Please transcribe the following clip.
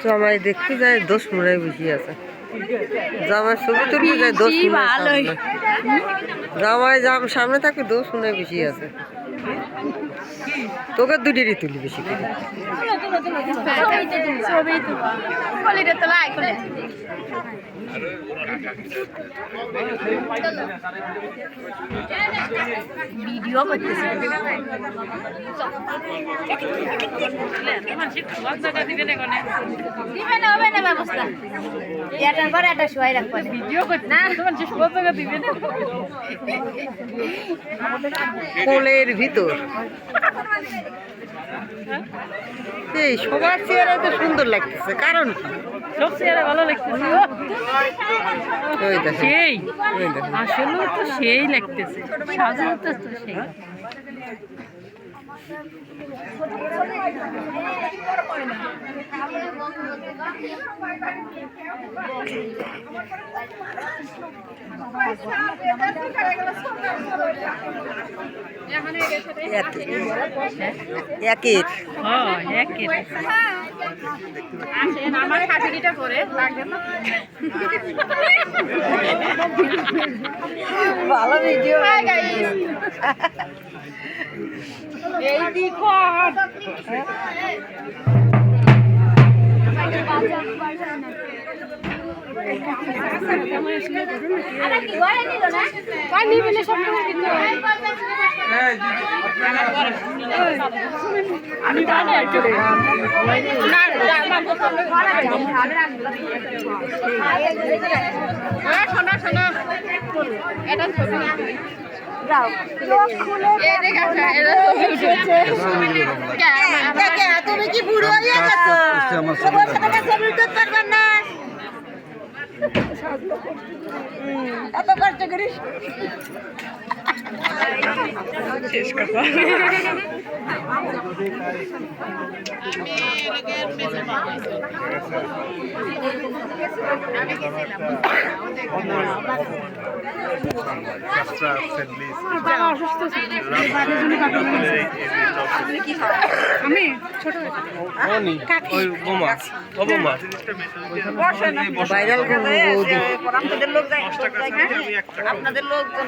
জামাই দেখতে যায় 10 মিনিট বেশি আছে। জামাই ছবি তুলতে যায় 10 মিনিট। জামাই সামনে থাকে 10 মিনিট বেশি আছে। তোকে দুটিরই তুলি বেশি করে। ভিডিও করতেছি ব্যবস্থা এটার পরে একটা শোয়াই রাখবো ভিডিও করতে না তোমার যে সব জায়গা দিবে না কোলের ভিতর এই সবার চেহারা তো সুন্দর লাগতেছে, কারণ কি? সব চেহারা ভালো লাগতেছে সেই আসলে তো সেই লাগতেছে সাজাতে তো সেই ভালো ভিডিও এই দেখো তুমি কি বুড়ো হয়ে গেছো? এত কষ্ট করিস শেষ কথা। আমি ছোট আপনাদের লোকজন